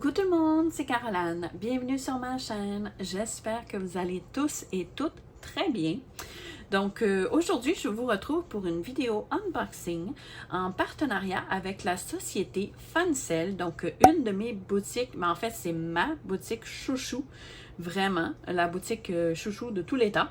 Coucou tout le monde, c'est Caroline. Bienvenue sur ma chaîne. J'espère que vous allez tous et toutes très bien. Donc aujourd'hui, je vous retrouve pour une vidéo unboxing en partenariat avec la société Funcel. Donc une de mes boutiques, mais en fait c'est ma boutique chouchou. Vraiment, la boutique chouchou de tous les temps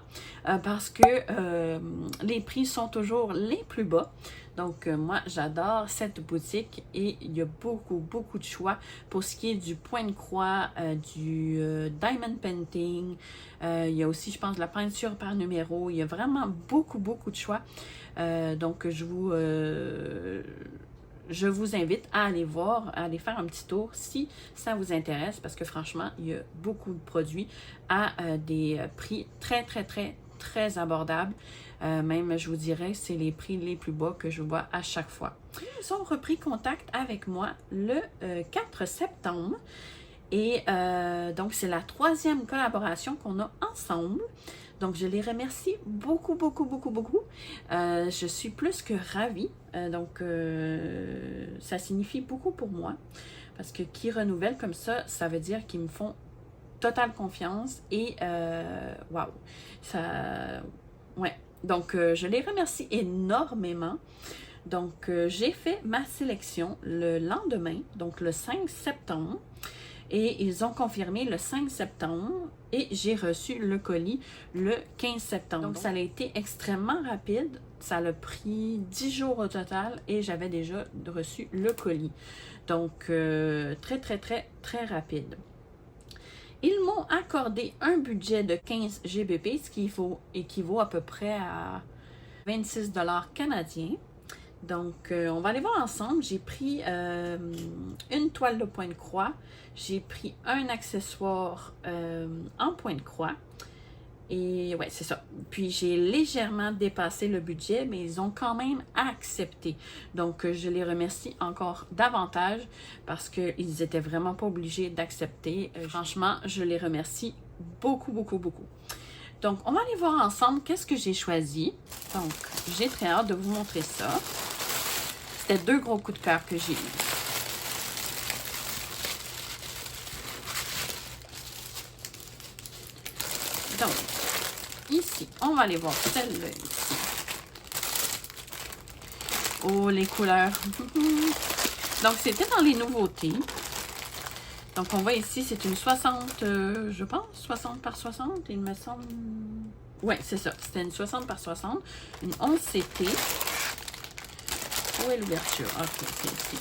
parce que les prix sont toujours les plus bas. Donc, moi, j'adore cette boutique et il y a beaucoup de choix pour ce qui est du point de croix, du diamond painting. Il y a aussi, je pense, de la peinture par numéro. Il y a vraiment beaucoup de choix. Donc, je vous invite à aller voir, à aller faire un petit tour si ça vous intéresse parce que franchement, il y a beaucoup de produits à des prix très abordables. Même, je vous dirais, c'est les prix les plus bas que je vois à chaque fois. Ils ont repris contact avec moi le 4 septembre. Et donc, c'est la troisième collaboration qu'on a ensemble. Donc, je les remercie beaucoup. Je suis plus que ravie. Ça signifie beaucoup pour moi. Parce que qui renouvellent comme ça veut dire qu'ils me font totale confiance. Et, waouh! Ouais. Donc, je les remercie énormément. Donc, j'ai fait ma sélection le lendemain, donc le 5 septembre. Et ils ont confirmé le 5 septembre et j'ai reçu le colis le 15 septembre. Donc, ça a été extrêmement rapide. Ça a pris 10 jours au total et j'avais déjà reçu le colis. Donc, très rapide. Ils m'ont accordé un budget de 15 GBP, ce qui équivaut à peu près à 26 $ canadiens. Donc, on va aller voir ensemble. J'ai pris une toile de point de croix. J'ai pris un accessoire en point de croix. Et ouais, c'est ça. Puis, j'ai légèrement dépassé le budget, mais ils ont quand même accepté. Donc, je les remercie encore davantage parce qu'ils n'étaient vraiment pas obligés d'accepter. Franchement, je les remercie beaucoup. Donc, on va aller voir ensemble qu'est-ce que j'ai choisi. Donc, j'ai très hâte de vous montrer ça. C'était 2 gros coups de cœur que j'ai eu. Donc, ici, on va aller voir celle-là ici. Oh, les couleurs. Donc, c'était dans les nouveautés. Donc, on voit ici, c'est une 60, je pense, 60 par 60, il me semble. Oui, c'est ça. C'était une 60 par 60, une 11 CT. Où est l'ouverture? Ok, c'est ici.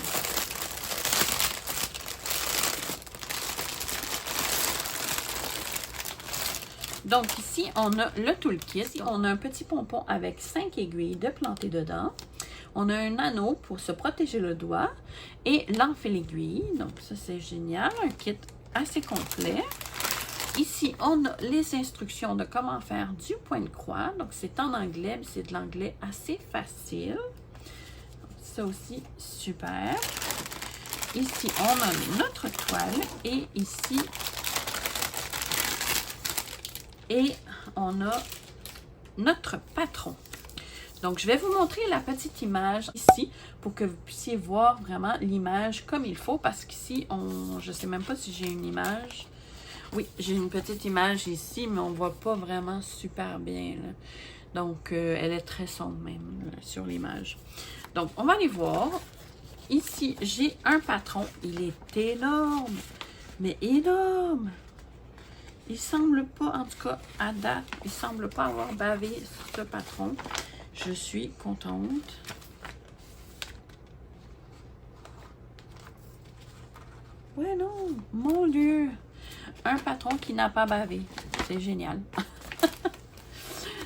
Donc, ici, on a le toolkit. On a un petit pompon avec 5 aiguilles de planter dedans. On a un anneau pour se protéger le doigt et l'enfil aiguille. Donc, ça, c'est génial. Un kit assez complet. Ici, on a les instructions de comment faire du point de croix. Donc, c'est en anglais, mais c'est de l'anglais assez facile. Ça aussi, super. Ici, on a notre toile et ici, on a notre patron. Donc, je vais vous montrer la petite image ici pour que vous puissiez voir vraiment l'image comme il faut parce qu'ici, je ne sais même pas si j'ai une image. Oui, j'ai une petite image ici, mais on ne voit pas vraiment super bien, là. Donc, elle est très sombre même là, sur l'image. Donc, on va aller voir. Ici, j'ai un patron. Il est énorme, mais énorme. Il semble pas, en tout cas, à date, il semble pas avoir bavé sur ce patron. Je suis contente. Ouais, non, mon Dieu. Un patron qui n'a pas bavé. C'est génial.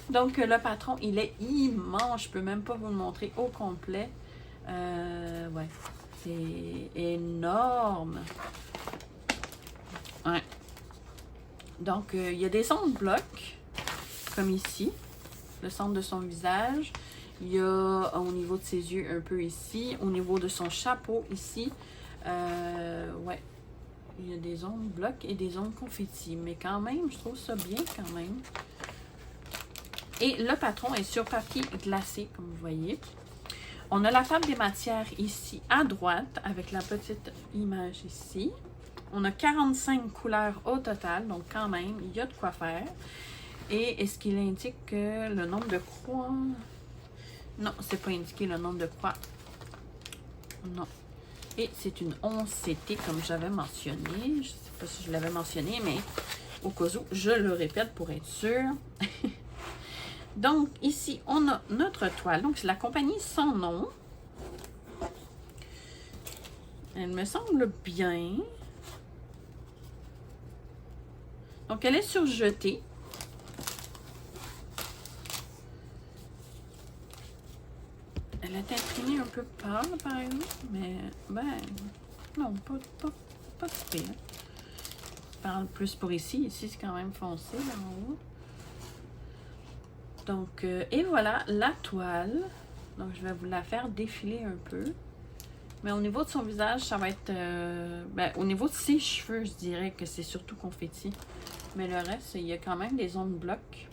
Donc, le patron, il est immense. Je peux même pas vous le montrer au complet. Ouais, c'est énorme. Ouais. Donc, il y a des ondes blocs, comme ici, le centre de son visage. Il y a au niveau de ses yeux un peu ici, au niveau de son chapeau ici. Ouais, il y a des ondes blocs et des ondes confetti. Mais quand même, je trouve ça bien quand même. Et le patron est sur papier glacé, comme vous voyez. On a la table des matières ici à droite, avec la petite image ici. On a 45 couleurs au total, donc quand même, il y a de quoi faire. Et est-ce qu'il indique que le nombre de croix? Non, c'est pas indiqué le nombre de croix. Non. Et c'est une 11 CT comme j'avais mentionné. Je sais pas si je l'avais mentionné, mais au cas où, je le répète pour être sûr. Donc, ici, on a notre toile. Donc, c'est la compagnie Sans Nom. Elle me semble bien. Donc, elle est surjetée. Elle est imprimée un peu pâle, par exemple. Mais, ben, non, pas si pire. Je parle plus pour ici. Ici, c'est quand même foncé, là en haut. Donc, et voilà la toile. Donc, je vais vous la faire défiler un peu. Mais au niveau de son visage, ça va être... ben, au niveau de ses cheveux, je dirais que c'est surtout confetti. Mais le reste, il y a quand même des zones blocs.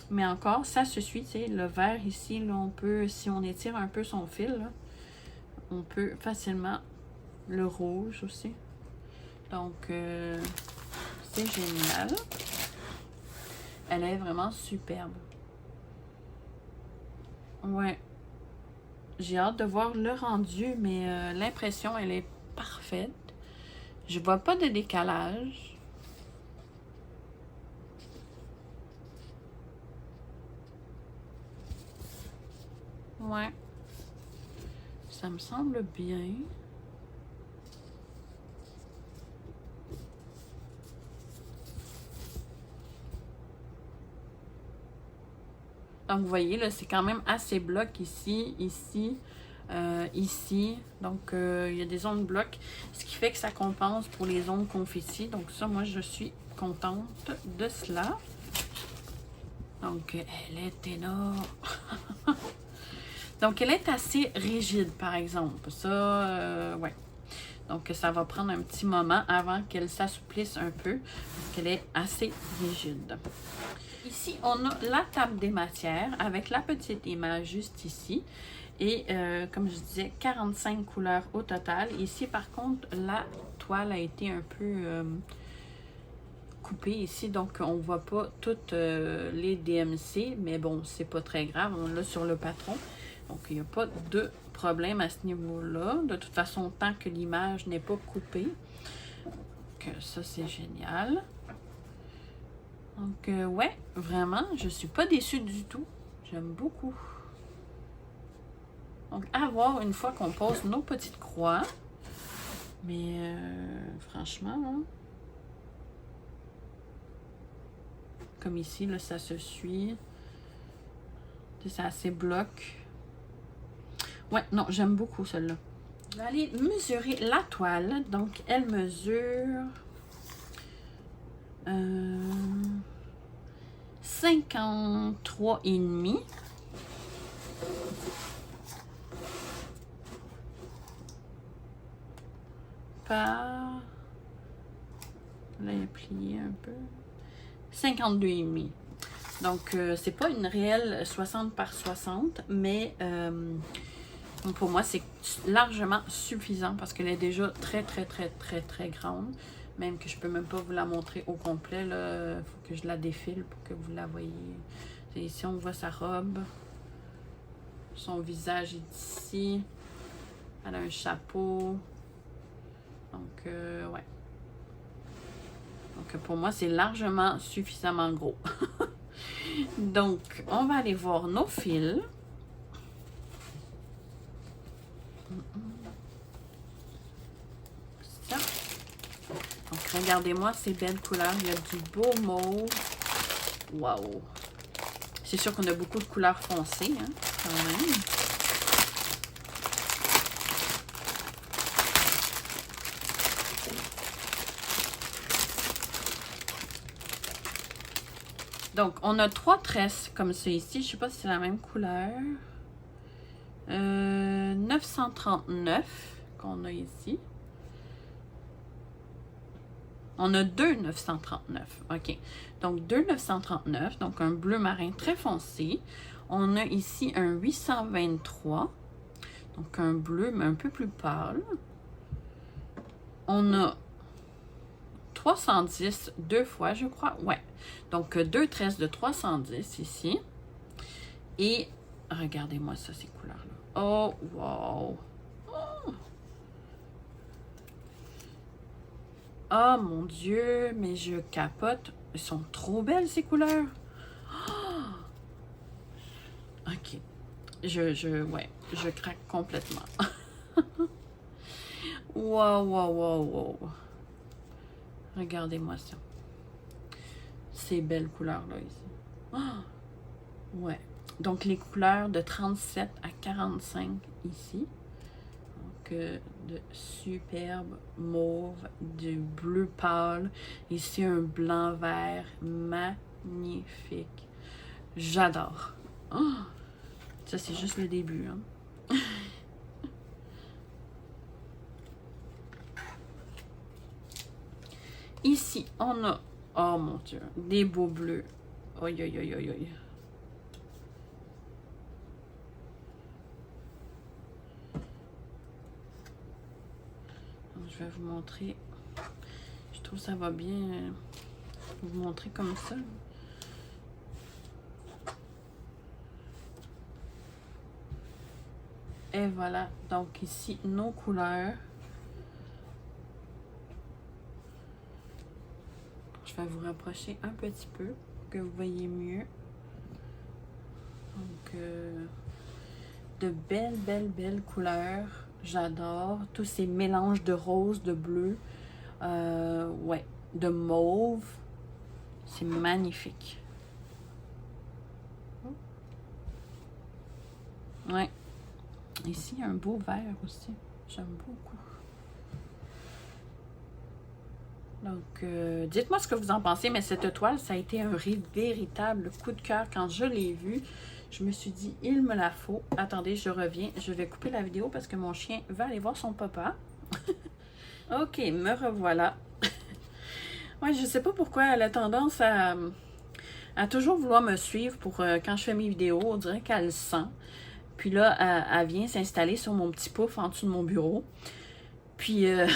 Mais encore, ça se suit, tu sais, le vert ici, là, on peut, si on étire un peu son fil, là, on peut facilement le rouge aussi. Donc, c'est génial. Elle est vraiment superbe. Ouais. J'ai hâte de voir le rendu, mais l'impression, elle est parfaite. Je vois pas de décalage. Ouais. Ça me semble bien. Donc, vous voyez, là, c'est quand même assez bloc ici, ici, ici. Donc, il y a des zones blocs, ce qui fait que ça compense pour les zones confetti. Donc, ça, moi, je suis contente de cela. Donc, elle est énorme. Donc, elle est assez rigide, par exemple. Ça, ouais. Donc, ça va prendre un petit moment avant qu'elle s'assouplisse un peu, parce qu'elle est assez rigide. Ici, on a la table des matières avec la petite image juste ici. Et comme je disais, 45 couleurs au total. Ici, par contre, la toile a été un peu coupée ici. Donc, on ne voit pas toutes les DMC. Mais bon, c'est pas très grave. On l'a sur le patron. Donc, il n'y a pas de problème à ce niveau-là. De toute façon, tant que l'image n'est pas coupée. Donc, ça, c'est génial. Donc, ouais, vraiment, je suis pas déçue du tout. J'aime beaucoup. Donc, à voir une fois qu'on pose nos petites croix. Mais, franchement, hein, comme ici, là, ça se suit. C'est assez bloc. Ouais, non, j'aime beaucoup celle-là. Je vais aller mesurer la toile. Donc, elle mesure... 53,5 par... Là, il est plié un peu. 52,5. Donc, c'est pas une réelle 60 par 60, mais pour moi, c'est largement suffisant parce qu'elle est déjà très grande. Même que je peux même pas vous la montrer au complet. Il faut que je la défile pour que vous la voyez. Ici, on voit sa robe. Son visage est ici. Elle a un chapeau. Donc, ouais. Donc, pour moi, c'est largement suffisamment gros. Donc, on va aller voir nos fils. Ça. Donc, regardez-moi ces belles couleurs. Il y a du beau mauve. Waouh! C'est sûr qu'on a beaucoup de couleurs foncées, hein, quand même. Donc, on a 3 tresses comme ça ici. Je ne sais pas si c'est la même couleur. 939 qu'on a ici. On a 2 939. OK. Donc, 2 939. Donc, un bleu marin très foncé. On a ici un 823. Donc, un bleu, mais un peu plus pâle. On a 310 deux fois, je crois. Ouais. Donc, deux tresses de 310 ici. Et regardez-moi ça, ces couleurs-là. Oh, wow! Oh. Oh mon Dieu, mais je capote. Elles sont trop belles, ces couleurs. Oh. OK. Ouais, je craque complètement. Wow, wow, wow, wow. Regardez-moi ça. Ces belles couleurs-là ici. Oh. Ouais. Donc, les couleurs de 37 à 45 ici. Donc, de superbe mauve, du bleu pâle. Ici, un blanc vert magnifique. J'adore. Oh. Ça, c'est juste le début. Hein? Ici, on a, oh mon Dieu, des beaux bleus. Aïe, aïe, aïe, aïe, aïe. Je vais vous montrer. Je trouve que ça va bien vous montrer comme ça. Et voilà. Donc ici, nos couleurs. Je vais vous rapprocher un petit peu pour que vous voyez mieux. Donc, de belles, belles, belles couleurs. J'adore tous ces mélanges de rose, de bleu, ouais, de mauve. C'est magnifique. Ouais. Ici, il y a un beau vert aussi. J'aime beaucoup. Donc, dites-moi ce que vous en pensez, mais cette toile, ça a été un véritable coup de cœur quand je l'ai vue. Je me suis dit, il me la faut. Attendez, je reviens. Je vais couper la vidéo parce que mon chien va aller voir son papa. OK, me revoilà. Ouais, je sais pas pourquoi elle a tendance à toujours vouloir me suivre pour quand je fais mes vidéos. On dirait qu'elle le sent. Puis là, elle vient s'installer sur mon petit pouf en dessous de mon bureau. Puis, et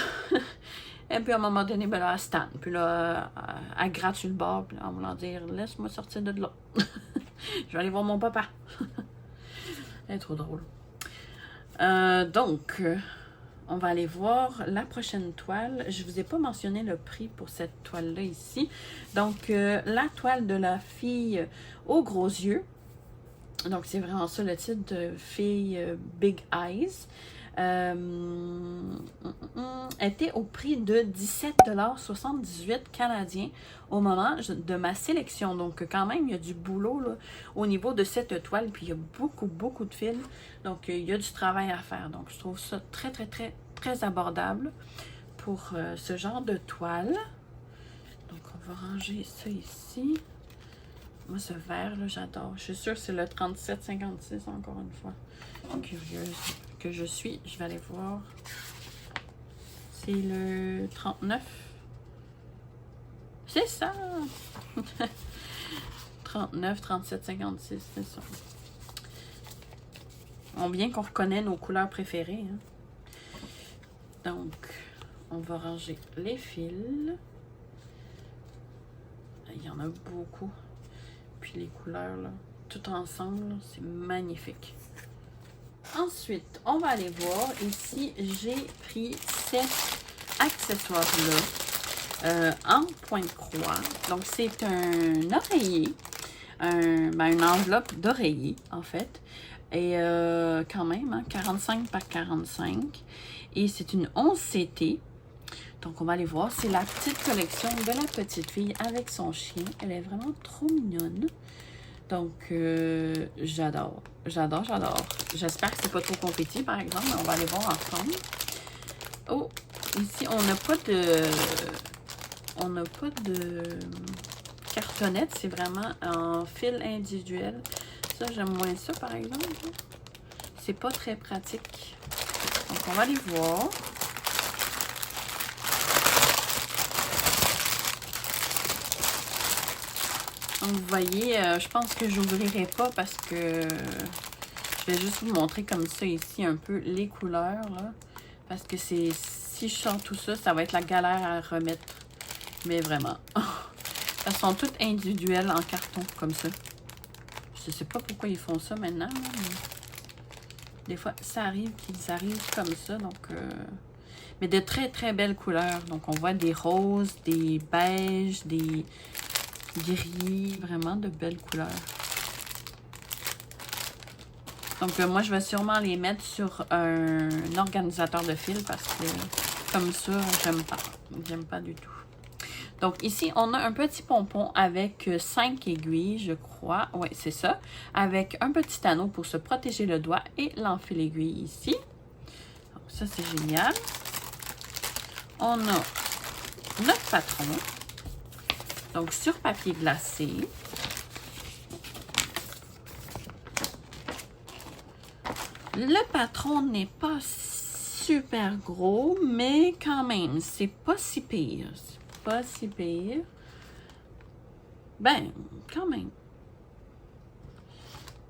puis à un moment donné, ben là, elle stand. Puis là, elle gratte sur le bord, puis en voulant dire, laisse-moi sortir de là. Je vais aller voir mon papa. Elle est trop drôle. Donc, on va aller voir la prochaine toile. Je ne vous ai pas mentionné le prix pour cette toile-là ici. Donc, la toile de la fille aux gros yeux. Donc, c'est vraiment ça le titre de fille Big Eyes. Était au prix de 17,78 $ canadiens au moment de ma sélection. Donc, quand même, il y a du boulot là, au niveau de cette toile. Puis, il y a beaucoup, beaucoup de fils. Donc, il y a du travail à faire. Donc, je trouve ça très, très, très, très abordable pour ce genre de toile. Donc, on va ranger ça ici. Moi, ce vert, là, j'adore. Je suis sûre que c'est le 37,56 encore une fois. Curieuse que je suis. Je vais aller voir. C'est le 39. C'est ça! 39, 37, 56, c'est ça. On bien qu'on reconnaît nos couleurs préférées. Hein? Donc, on va ranger les fils. Il y en a beaucoup. Puis les couleurs, là, tout ensemble, c'est magnifique. Ensuite, on va aller voir. Ici, j'ai pris cet accessoire-là en point de croix. Donc, c'est un oreiller. Une enveloppe d'oreiller, en fait. Et quand même, hein, 45 par 45. Et c'est une 11 CT. Donc, on va aller voir. C'est la petite collection de la petite fille avec son chien. Elle est vraiment trop mignonne. Donc, j'adore. J'adore, j'adore. J'espère que c'est pas trop compétit, par exemple, mais on va aller voir ensemble. Oh, ici, on n'a pas de cartonnette. C'est vraiment en fil individuel. Ça, j'aime moins ça, par exemple. C'est pas très pratique. Donc, on va aller voir. Donc, vous voyez, je pense que je n'ouvrirai pas parce que je vais juste vous montrer comme ça ici un peu les couleurs, là, parce que c'est si je sors tout ça, ça va être la galère à remettre. Mais vraiment. Elles sont toutes individuelles en carton, comme ça. Je sais pas pourquoi ils font ça maintenant, là, mais des fois, ça arrive qu'ils arrivent comme ça, donc... Mais de très, très belles couleurs. Donc, on voit des roses, des beiges, des gris. Vraiment de belles couleurs. Donc, moi, je vais sûrement les mettre sur un organisateur de fil parce que, comme ça, j'aime pas. J'aime pas du tout. Donc, ici, on a un petit pompon avec 5 aiguilles, je crois. Oui, c'est ça. Avec un petit anneau pour se protéger le doigt et l'enfil aiguille ici. Donc, ça, c'est génial. On a notre patron. Donc, sur papier glacé. Le patron n'est pas super gros, mais quand même, c'est pas si pire. C'est pas si pire. Ben, quand même.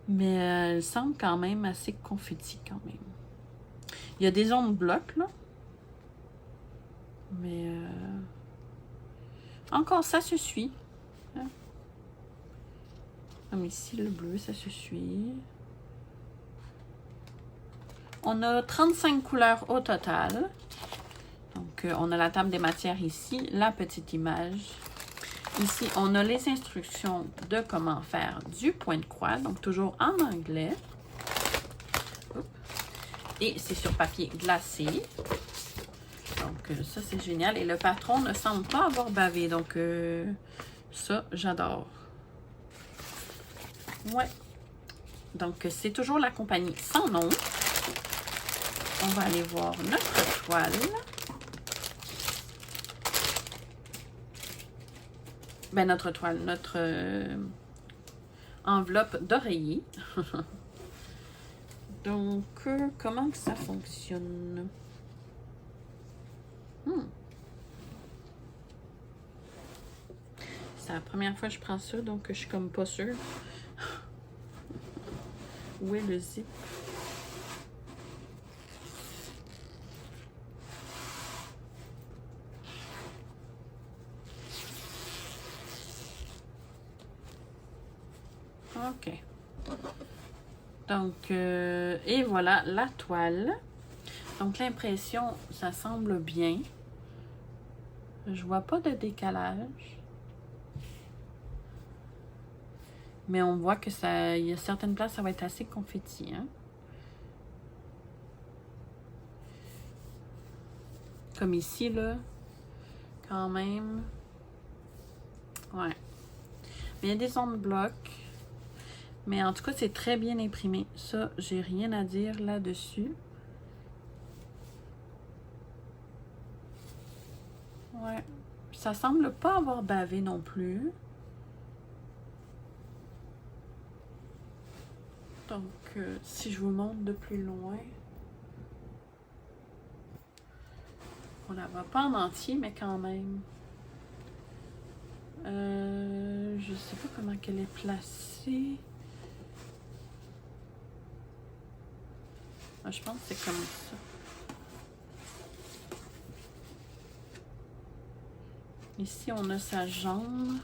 Mais elle semble quand même assez confetti quand même. Il y a des ondes blocs, là. Mais encore, ça se suit. Hein? Comme ici, le bleu, ça se suit. On a 35 couleurs au total. Donc, on a la table des matières ici, la petite image. Ici, on a les instructions de comment faire du point de croix, donc toujours en anglais. Et c'est sur papier glacé. Donc, ça, c'est génial. Et le patron ne semble pas avoir bavé, donc ça, j'adore. Ouais. Donc, c'est toujours la compagnie sans nom. On va aller voir notre toile. Ben, notre toile, notre enveloppe d'oreiller. Donc, comment que ça fonctionne? C'est la première fois que je prends ça, donc je suis comme pas sûre. Où est le zip? OK. Donc, et voilà la toile. Donc, l'impression, ça semble bien. Je vois pas de décalage. Mais on voit que ça, il y a certaines places, ça va être assez confetti, hein. Comme ici, là. Quand même. Ouais. Mais il y a des ondes blocs. Mais en tout cas, c'est très bien imprimé. Ça, j'ai rien à dire là-dessus. Ouais. Ça semble pas avoir bavé non plus. Donc, si je vous montre de plus loin, on la voit pas en entier, mais quand même. Je sais pas comment qu'elle est placée. Ah, je pense que c'est comme ça. Ici, on a sa jambe.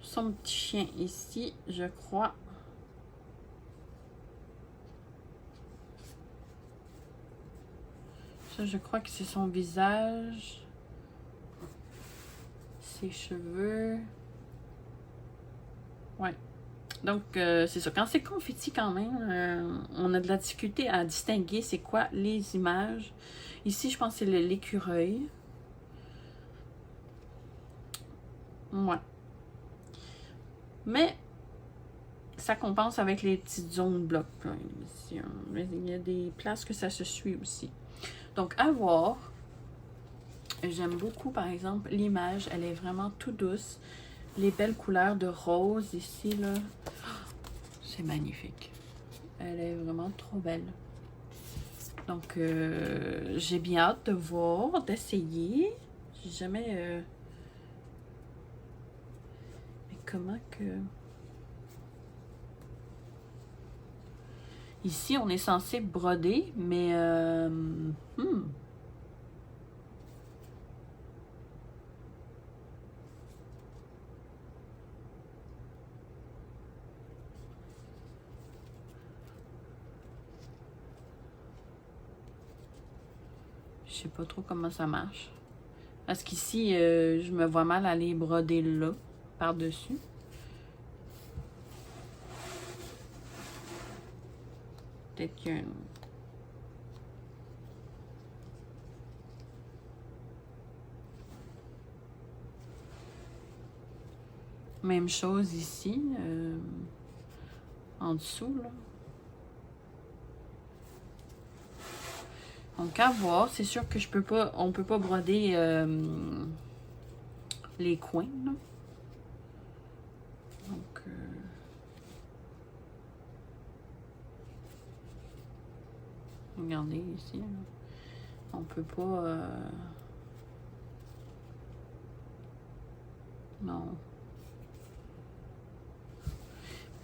Son petit chien ici, je crois. Ça, je crois que c'est son visage. Ses cheveux. Ouais. Donc, c'est ça. Quand c'est confetti, quand même, on a de la difficulté à distinguer c'est quoi les images. Ici, je pense que c'est l'écureuil. Ouais. Mais, ça compense avec les petites zones blocs. Ici, il y a des places que ça se suit aussi. Donc, à voir. J'aime beaucoup, par exemple, l'image. Elle est vraiment tout douce. Les belles couleurs de rose ici, là. C'est magnifique. Elle est vraiment trop belle. Donc, j'ai bien hâte de voir, d'essayer. J'ai jamais... Mais comment que... Ici, on est censé broder, mais... Je sais pas trop comment ça marche. Parce qu'ici, je me vois mal aller broder là, par-dessus. Peut-être qu'il y a une... Même chose ici, en dessous, là. Donc, à voir. C'est sûr que je peux pas... On peut pas broder les coins, là. Donc... regardez ici, là. On peut pas... non.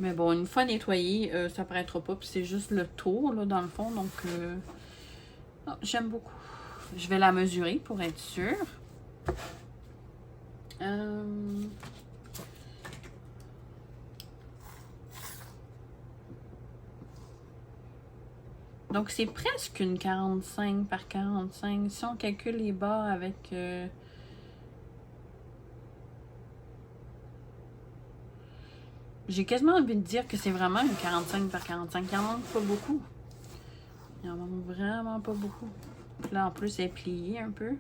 Mais bon, une fois nettoyé, ça paraîtra pas. Puis c'est juste le tour, là, dans le fond. Donc, oh, j'aime beaucoup. Je vais la mesurer pour être sûre. Donc, c'est presque une 45 par 45. Si on calcule les bords avec... j'ai quasiment envie de dire que c'est vraiment une 45 par 45. Il en manque pas beaucoup. Il en manque vraiment pas beaucoup. Là, en plus, elle est pliée un peu.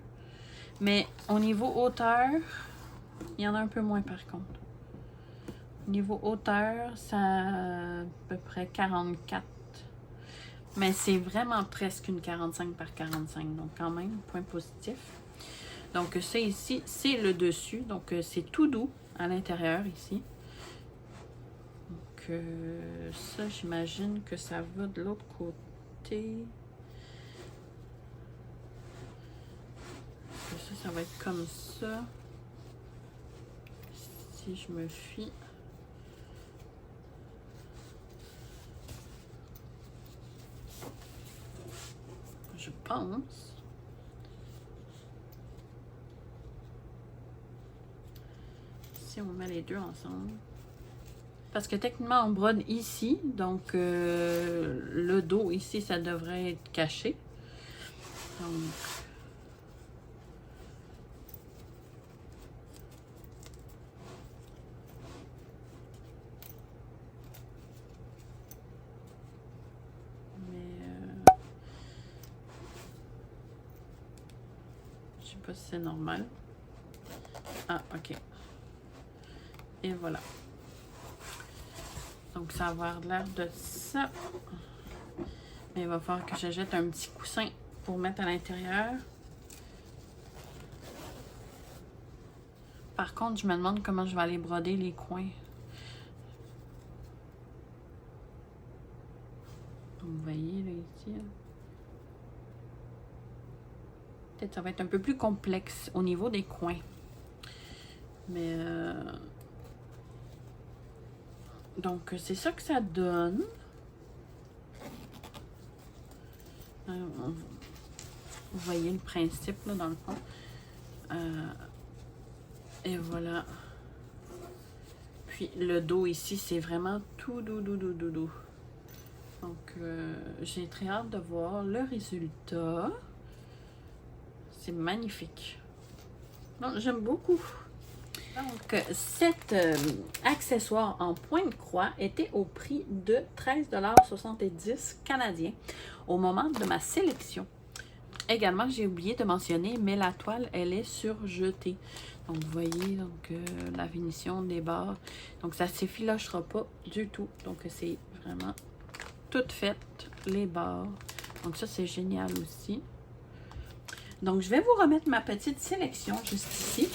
Mais au niveau hauteur, il y en a un peu moins par contre. Au niveau hauteur, ça a à peu près 44. Mais c'est vraiment presque une 45 par 45. Donc quand même, point positif. Donc ça ici, c'est le dessus. Donc c'est tout doux à l'intérieur ici. Donc ça, j'imagine que ça va de l'autre côté. Ça va être comme ça. Si je me fie. Je pense. Si on met les deux ensemble. Parce que techniquement, on brode ici. Donc, le dos ici, ça devrait être caché. Donc, je sais pas si c'est normal. Ah, ok. Et voilà. Donc, ça va avoir l'air de ça. Mais il va falloir que j'achète un petit coussin pour mettre à l'intérieur. Par contre, je me demande comment je vais aller broder les coins. Vous voyez, là, ici. Là. Peut-être ça va être un peu plus complexe au niveau des coins. Mais... donc, c'est ça que ça donne. Vous voyez le principe, là, dans le fond. Et voilà. Puis, le dos ici, c'est vraiment tout doux. Donc, j'ai très hâte de voir le résultat. C'est magnifique. Donc, j'aime beaucoup. Donc, cet accessoire en point de croix était au prix de 13,70 $ canadiens au moment de ma sélection. Également, j'ai oublié de mentionner, mais la toile, elle est surjetée. Donc, vous voyez, donc, la finition des barres. Donc, ça ne s'effilochera pas du tout. Donc, c'est vraiment tout fait, les barres. Donc, ça, c'est génial aussi. Donc, je vais vous remettre ma petite sélection juste ici.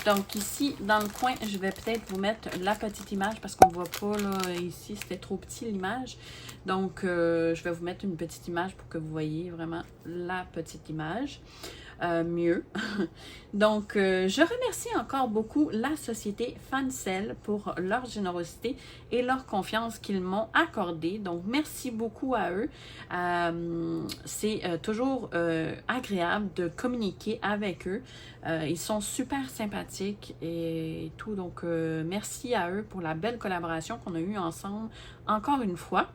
Donc ici, dans le coin, je vais peut-être vous mettre la petite image parce qu'on ne voit pas là, ici, c'était trop petit l'image. Donc, je vais vous mettre une petite image pour que vous voyez vraiment la petite image. mieux. Donc, je remercie encore beaucoup la société Fancel pour leur générosité et leur confiance qu'ils m'ont accordée. Donc, merci beaucoup à eux. C'est toujours agréable de communiquer avec eux. Ils sont super sympathiques et tout. Donc, merci à eux pour la belle collaboration qu'on a eue ensemble encore une fois.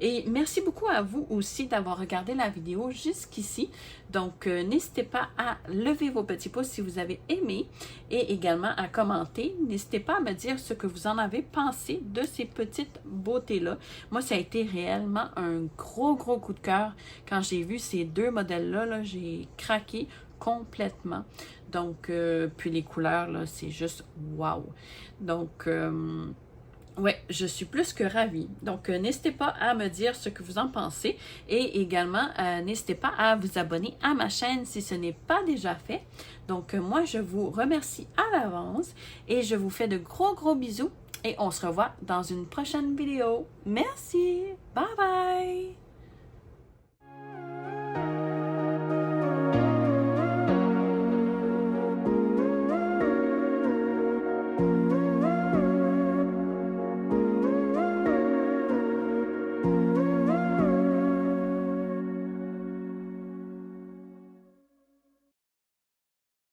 Et merci beaucoup à vous aussi d'avoir regardé la vidéo jusqu'ici. Donc, n'hésitez pas à lever vos petits pouces si vous avez aimé et également à commenter. N'hésitez pas à me dire ce que vous en avez pensé de ces petites beautés-là. Moi, ça a été réellement un gros coup de cœur. Quand j'ai vu ces deux modèles-là, là, j'ai craqué complètement. Donc, puis les couleurs, là, c'est juste wow. Donc, ouais, je suis plus que ravie. Donc, n'hésitez pas à me dire ce que vous en pensez et également, n'hésitez pas à vous abonner à ma chaîne si ce n'est pas déjà fait. Donc, moi, je vous remercie à l'avance et je vous fais de gros bisous et on se revoit dans une prochaine vidéo. Merci! Bye bye!